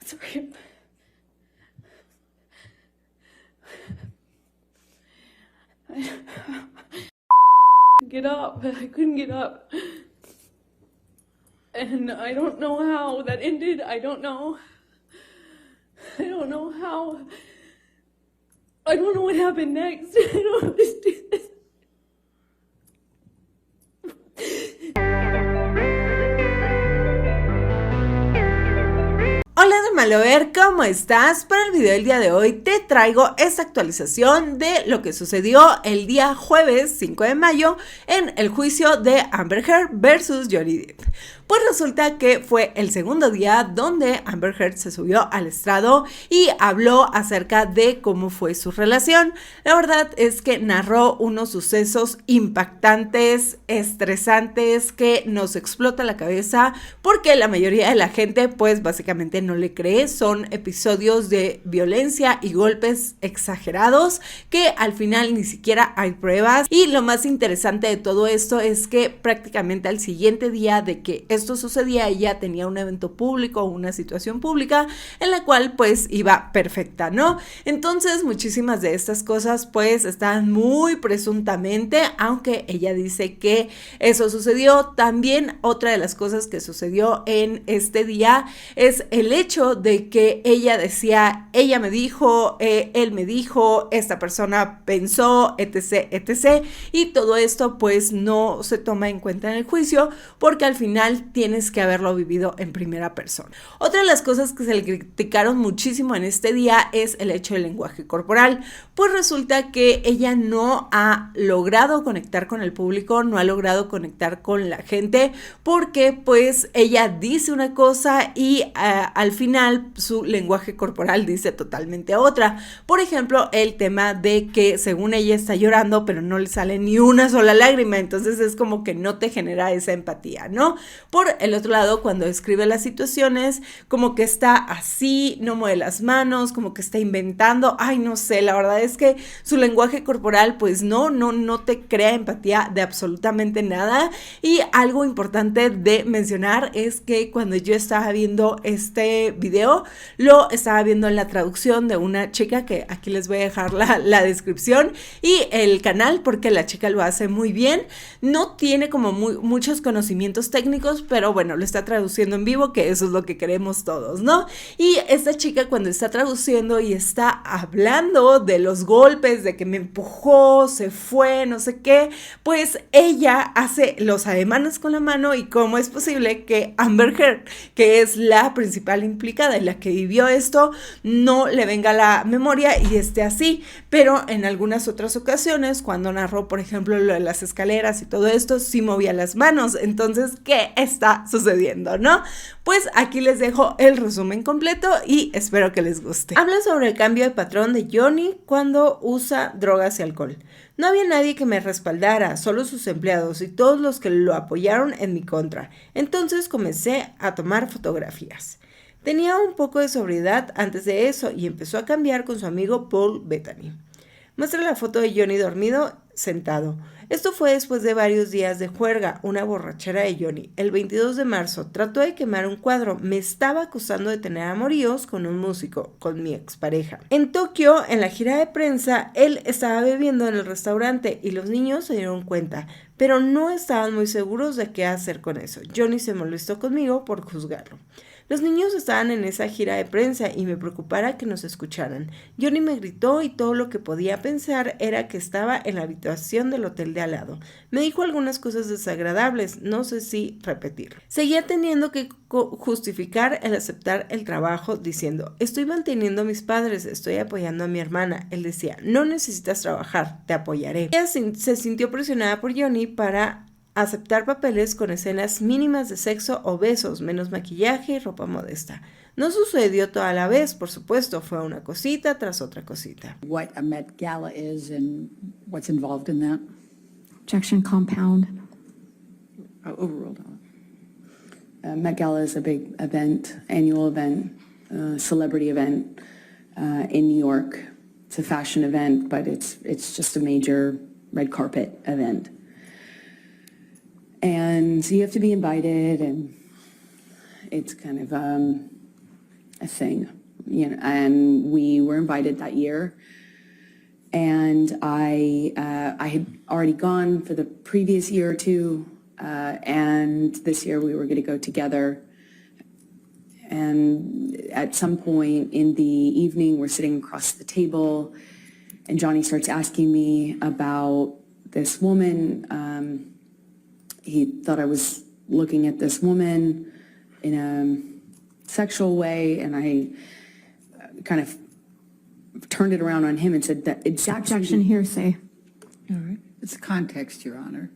Sorry. Get up. I couldn't get up. And I don't know how that ended. I don't know how. I don't know what happened next. I don't understand. Hola de Malover, ¿cómo estás? Para el video del día de hoy te traigo esta actualización de lo que sucedió el día jueves 5 de mayo en el juicio de Amber Heard versus Johnny Depp. Pues resulta que fue el segundo día donde Amber Heard se subió al estrado y habló acerca de cómo fue su relación. La verdad es que narró unos sucesos impactantes, estresantes, que nos explota la cabeza porque la mayoría de la gente pues básicamente no le cree. Son episodios de violencia y golpes exagerados que al final ni siquiera hay pruebas. Y lo más interesante de todo esto es que prácticamente al siguiente día de que esto sucedía, ella tenía un evento público, una situación pública en la cual pues iba perfecta, ¿no? Entonces muchísimas de estas cosas pues están muy presuntamente, aunque ella dice que eso sucedió. También otra de las cosas que sucedió en este día es el hecho de que ella decía, ella me dijo, él me dijo, esta persona pensó, etc, etc, y todo esto pues no se toma en cuenta en el juicio porque al final tienes que haberlo vivido en primera persona. Otra de las cosas que se le criticaron muchísimo en este día es el hecho del lenguaje corporal. Pues resulta que ella no ha logrado conectar con el público, no ha logrado conectar con la gente, porque pues ella dice una cosa y al final su lenguaje corporal dice totalmente otra. Por ejemplo, el tema de que según ella está llorando, pero no le sale ni una sola lágrima, entonces es como que no te genera esa empatía, ¿no? Por el otro lado, cuando describe las situaciones, como que está así, no mueve las manos, como que está inventando, ay, no sé, la verdad es que su lenguaje corporal pues no te crea empatía de absolutamente nada. Y algo importante de mencionar es que cuando yo estaba viendo este video, lo estaba viendo en la traducción de una chica que aquí les voy a dejar la descripción y el canal, porque la chica lo hace muy bien. No tiene como muchos conocimientos técnicos, pero bueno, lo está traduciendo en vivo, que eso es lo que queremos todos, ¿no? Y esta chica cuando está traduciendo y está hablando de los golpes, de que me empujó, se fue, no sé qué, pues ella hace los ademanes con la mano y cómo es posible que Amber Heard, que es la principal implicada y la que vivió esto, no le venga a la memoria y esté así. Pero en algunas otras ocasiones, cuando narró, por ejemplo, lo de las escaleras y todo esto, sí movía las manos. Entonces, ¿qué está sucediendo, no? Pues aquí les dejo el resumen completo y espero que les guste. Habla sobre el cambio de patrón de Johnny cuando usa drogas y alcohol. No había nadie que me respaldara, solo sus empleados y todos los que lo apoyaron en mi contra. Entonces comencé a tomar fotografías. Tenía un poco de sobriedad antes de eso y empezó a cambiar con su amigo Paul Bettany. Muestra la foto de Johnny dormido, sentado. Esto fue después de varios días de juerga, una borrachera de Johnny. El 22 de marzo trató de quemar un cuadro. Me estaba acusando de tener amoríos con un músico, con mi expareja. En Tokio, en la gira de prensa, él estaba bebiendo en el restaurante y los niños se dieron cuenta, pero no estaban muy seguros de qué hacer con eso. Johnny se molestó conmigo por juzgarlo. Los niños estaban en esa gira de prensa y me preocupara que nos escucharan. Johnny me gritó y todo lo que podía pensar era que estaba en la habitación del hotel de al lado. Me dijo algunas cosas desagradables, no sé si repetir. Seguía teniendo que justificar el aceptar el trabajo diciendo, estoy manteniendo a mis padres, estoy apoyando a mi hermana. Él decía, no necesitas trabajar, te apoyaré. Ella se sintió presionada por Johnny para aceptar papeles con escenas mínimas de sexo o besos, menos maquillaje y ropa modesta. No sucedió toda la vez, por supuesto, fue una cosita tras otra cosita. What a Met Gala is and what's involved in that? Objection compound. Overruled. Met Gala is a big event, annual event, celebrity event in New York. It's a fashion event, but it's just a major red carpet event. And so you have to be invited, and It's kind of a thing, you know, and we were invited that year. And I had already gone for the previous year or two, and this year we were going to go together. And at some point in the evening, we're sitting across the table, and Johnny starts asking me about this woman. He thought I was looking at this woman in a sexual way, and I kind of turned it around on him and said that exactly. Objection, hearsay. All right. It's context, Your Honor.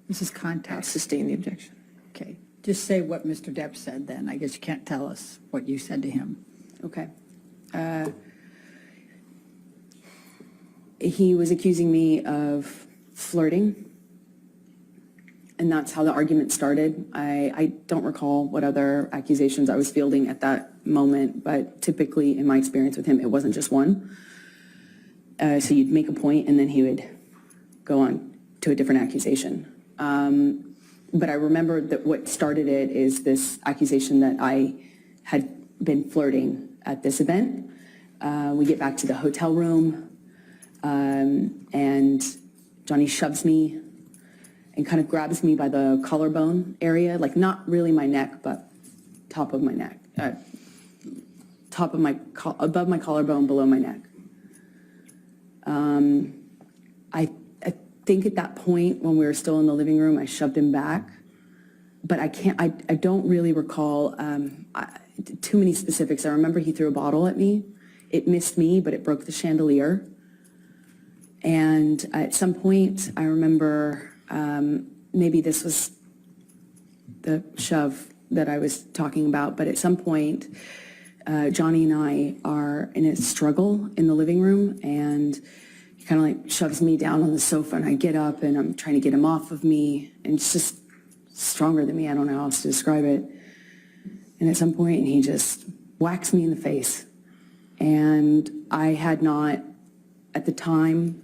This is I'll context. sustain the objection. Okay. Just say what Mr. Depp said then. I guess you can't tell us what you said to him. Okay. He was accusing me of flirting, and that's how the argument started. I don't recall what other accusations I was fielding at that moment, but typically in my experience with him, it wasn't just one. So you'd make a point and then he would go on to a different accusation. But I remember that what started it is this accusation that I had been flirting at this event. We get back to the hotel room, and Johnny shoves me and kind of grabs me by the collarbone area, like not really my neck, but top of my neck, above my collarbone, below my neck. I think at that point when we were still in the living room, I shoved him back, but I don't really recall too many specifics. I remember he threw a bottle at me. It missed me, but it broke the chandelier. And at some point, I remember maybe this was the shove that I was talking about, but at some point, Johnny and I are in a struggle in the living room, and he kind of like shoves me down on the sofa, and I get up and I'm trying to get him off of me, and it's just stronger than me. I don't know how else to describe it. And at some point, he just whacks me in the face. And I had not, at the time,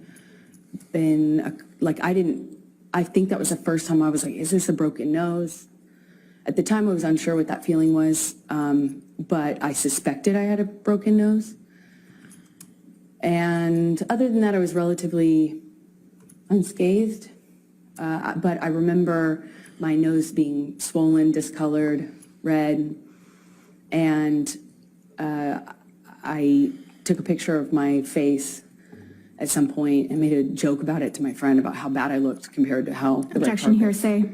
been, I think that was the first time I was like, is this a broken nose? At the time, I was unsure what that feeling was, but I suspected I had a broken nose. And other than that, I was relatively unscathed. But I remember my nose being swollen, discolored, red, and I took a picture of my face at some point and made a joke about it to my friend about how bad I looked compared to how the red Objection, carpet. hearsay.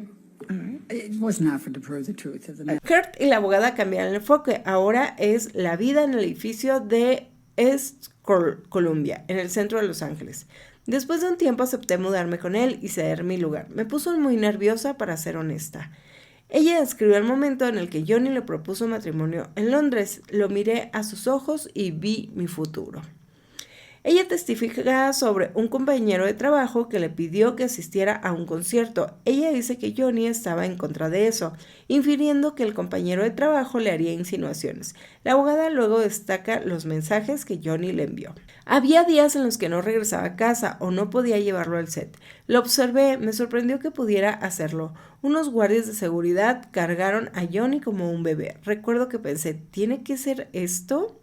It was not for to prove the truth of the matter. Kurt y la abogada cambiaron el enfoque. Ahora es la vida en el edificio de East Columbia, en el centro de Los Ángeles. Después de un tiempo acepté mudarme con él y ceder mi lugar. Me puso muy nerviosa, para ser honesta. Ella describió el momento en el que Johnny le propuso matrimonio en Londres. Lo miré a sus ojos y vi mi futuro. Ella testifica sobre un compañero de trabajo que le pidió que asistiera a un concierto. Ella dice que Johnny estaba en contra de eso, infiriendo que el compañero de trabajo le haría insinuaciones. La abogada luego destaca los mensajes que Johnny le envió. Había días en los que no regresaba a casa o no podía llevarlo al set. Lo observé, me sorprendió que pudiera hacerlo. Unos guardias de seguridad cargaron a Johnny como un bebé. Recuerdo que pensé, ¿tiene que ser esto?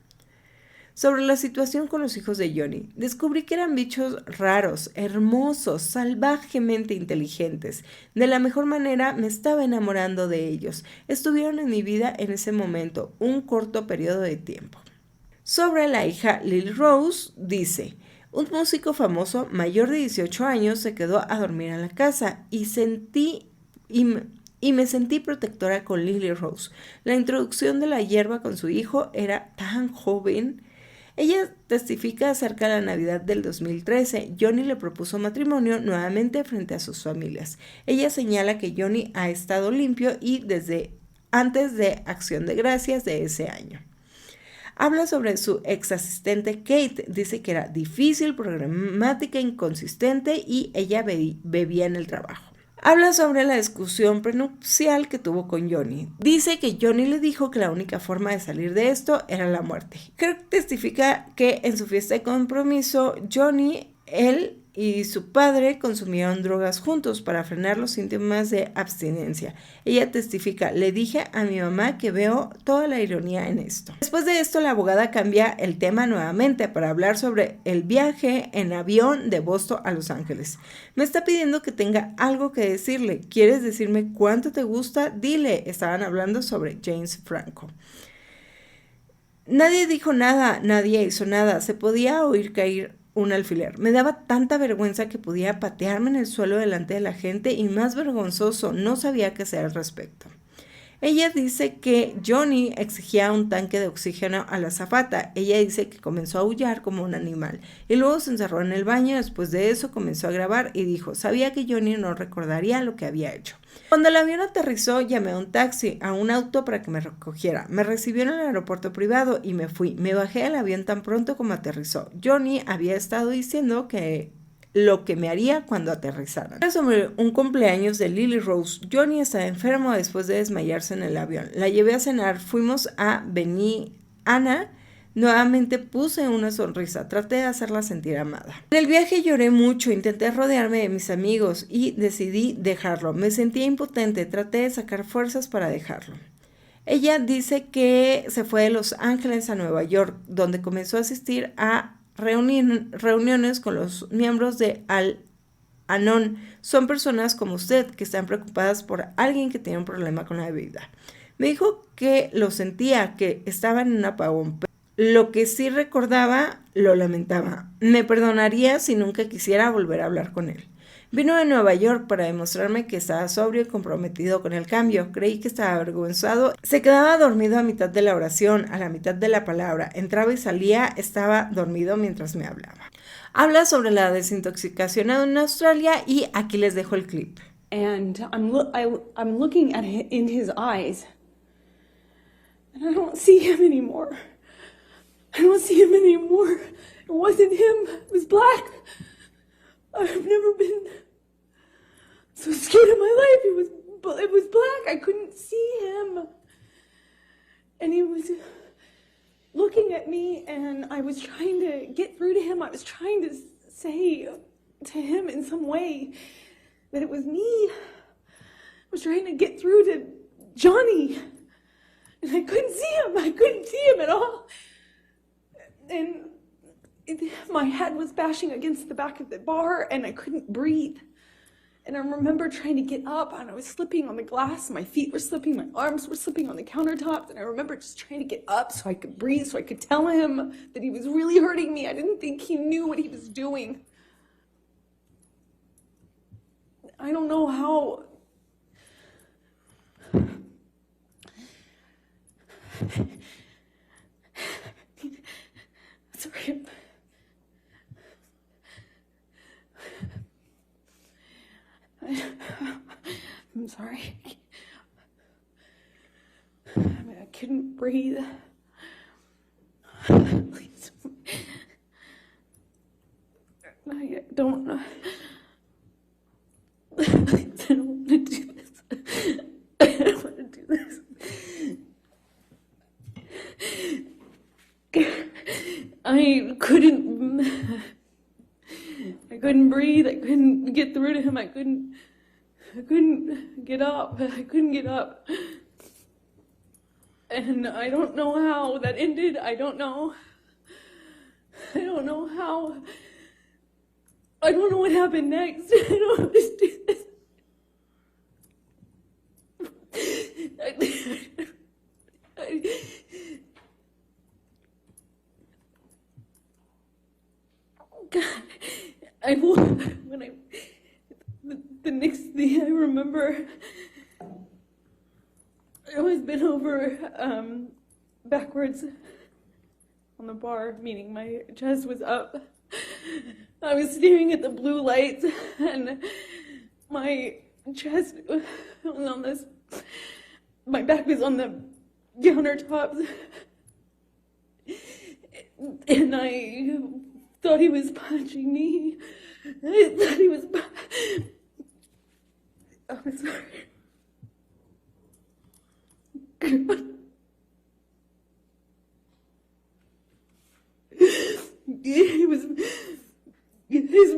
Sobre la situación con los hijos de Johnny, descubrí que eran bichos raros, hermosos, salvajemente inteligentes. De la mejor manera me estaba enamorando de ellos. Estuvieron en mi vida en ese momento, un corto periodo de tiempo. Sobre la hija Lily Rose, dice, un músico famoso mayor de 18 años se quedó a dormir en la casa y me sentí protectora con Lily Rose. La introducción de la hierba con su hijo era tan joven. Ella testifica acerca de la Navidad del 2013. Johnny le propuso matrimonio nuevamente frente a sus familias. Ella señala que Johnny ha estado limpio y desde antes de Acción de Gracias de ese año. Habla sobre su ex asistente Kate. Dice que era difícil, problemática, inconsistente y ella bebía en el trabajo. Habla sobre la discusión prenupcial que tuvo con Johnny. Dice que Johnny le dijo que la única forma de salir de esto era la muerte. Kirk testifica que en su fiesta de compromiso, Johnny, él y su padre consumieron drogas juntos para frenar los síntomas de abstinencia. Ella testifica: le dije a mi mamá que veo toda la ironía en esto. Después de esto, la abogada cambia el tema nuevamente para hablar sobre el viaje en avión de Boston a Los Ángeles. Me está pidiendo que tenga algo que decirle. ¿Quieres decirme cuánto te gusta? Dile. Estaban hablando sobre James Franco. Nadie dijo nada, nadie hizo nada. Se podía oír caer un alfiler. Me daba tanta vergüenza que podía patearme en el suelo delante de la gente, y más vergonzoso, no sabía qué hacer al respecto. Ella dice que Johnny exigía un tanque de oxígeno a la azafata. Ella dice que comenzó a aullar como un animal y luego se encerró en el baño. Después de eso comenzó a grabar y dijo: sabía que Johnny no recordaría lo que había hecho. Cuando el avión aterrizó, llamé a un taxi, a un auto para que me recogiera. Me recibió en el aeropuerto privado y me fui. Me bajé del avión tan pronto como aterrizó. Johnny había estado diciendo que lo que me haría cuando aterrizaran. Era sobre un cumpleaños de Lily Rose. Johnny estaba enfermo después de desmayarse en el avión. La llevé a cenar, fuimos a Ana. Nuevamente puse una sonrisa, traté de hacerla sentir amada. En el viaje lloré mucho, intenté rodearme de mis amigos y decidí dejarlo. Me sentía impotente, traté de sacar fuerzas para dejarlo. Ella dice que se fue de Los Ángeles a Nueva York, donde comenzó a asistir a reuniones con los miembros de Al-Anon. Son personas como usted que están preocupadas por alguien que tiene un problema con la bebida. Me dijo que lo sentía, que estaba en un apagón. Lo que sí recordaba, lo lamentaba. Me perdonaría si nunca quisiera volver a hablar con él. Vino de Nueva York para demostrarme que estaba sobrio y comprometido con el cambio. Creí que estaba avergonzado. Se quedaba dormido a mitad de la oración, a la mitad de la palabra. Entraba y salía, estaba dormido mientras me hablaba. Habla sobre la desintoxicación en Australia y aquí les dejo el clip. And I'm looking at in his eyes, and I don't see him anymore. I don't see him anymore. It wasn't him. It was black. I've never been so scared in my life. It was black. I couldn't see him. And he was looking at me, and I was trying to get through to him. I was trying to say to him in some way that it was me. I was trying to get through to Johnny, and I couldn't see him. I couldn't see him at all. And my head was bashing against the back of the bar, and I couldn't breathe. And I remember trying to get up, and I was slipping on the glass. My feet were slipping, my arms were slipping on the countertops. And I remember just trying to get up so I could breathe, so I could tell him that he was really hurting me. I didn't think he knew what he was doing. I don't know how. Sorry. I'm sorry. I couldn't breathe. Please. I don't know. Please, I don't want to do this. I don't want to do this. I couldn't breathe. I couldn't get through to him. I couldn't get up. I couldn't get up. And I don't know how that ended. I don't know how. I don't know what happened next. I don't understand this. God, the next day I remember I was bent over backwards on the bar, meaning my chest was up. I was staring at the blue lights, and my chest was on this, my back was on the countertops, and I thought he was punching me. I thought he was I'm sorry. God. He was his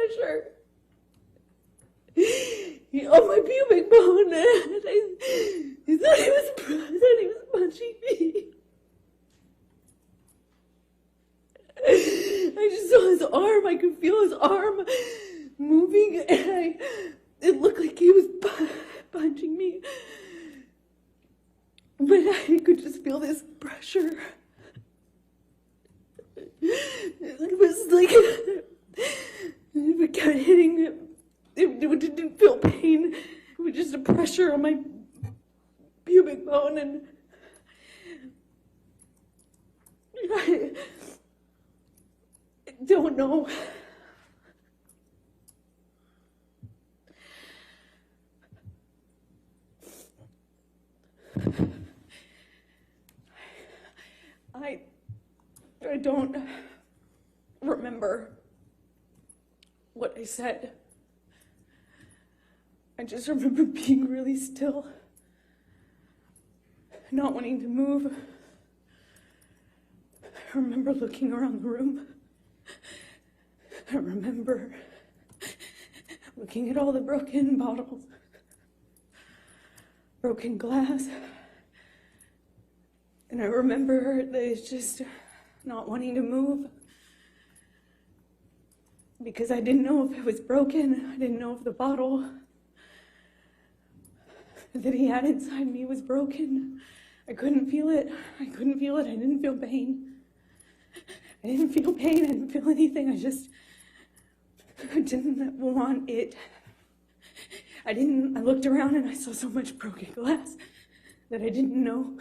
pressure on my pubic bone. And I thought he was punching me. I just saw his arm. I could feel his arm moving, and it looked like he was punching me. But I could just feel this pressure. It was like if it kept hitting him, it didn't feel pain. It was just a pressure on my pubic bone, and I don't know. I don't remember what I said. I just remember being really still, not wanting to move. I remember looking around the room. I remember looking at all the broken bottles, broken glass. And I remember that it's just not wanting to move because I didn't know if it was broken. I didn't know if the bottle that he had inside me was broken. I couldn't feel it. I couldn't feel it. I didn't feel pain. I didn't feel pain. I didn't feel anything. I didn't want it. I looked around and I saw so much broken glass that I didn't know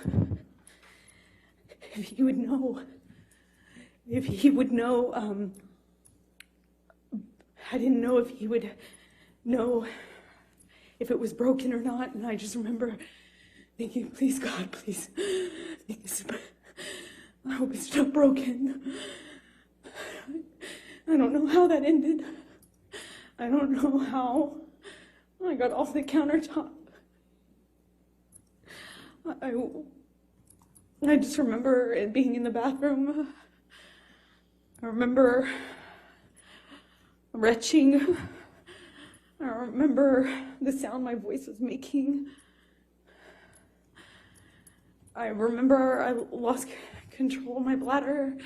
if he would know. If he would know, I didn't know if he would know if it was broken or not. And I just remember thinking, please, God, please, I hope it's not broken. I don't know how that ended. I don't know how I got off the countertop. I just remember it being in the bathroom. I remember retching. I remember the sound my voice was making. I remember I lost control of my bladder.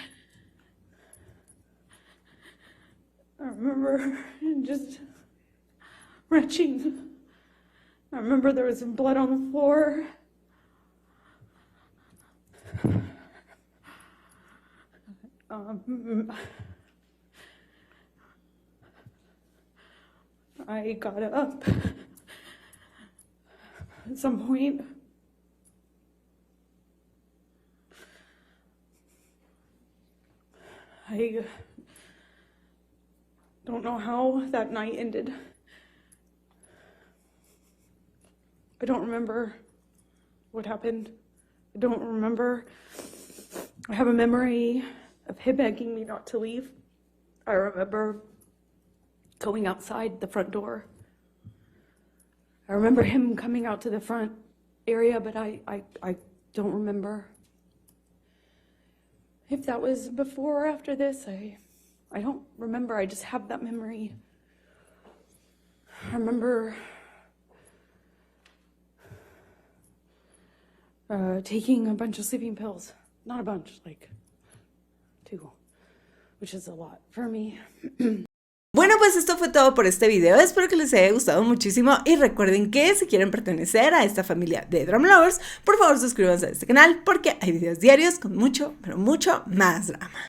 I remember just retching. I remember there was some blood on the floor. I got up at some point. I don't know how that night ended. I don't remember what happened. I don't remember. I have a memory of him begging me not to leave. I remember going outside the front door. I remember him coming out to the front area, but I don't remember. If that was before or after this, I don't remember. I just have that memory. I remember taking a bunch of sleeping pills. Not a bunch, like 2, which is a lot for me. Bueno, pues esto fue todo por este video, espero que les haya gustado muchísimo y recuerden que si quieren pertenecer a esta familia de Drama Lovers, por favor suscríbanse a este canal porque hay videos diarios con mucho, pero mucho más drama.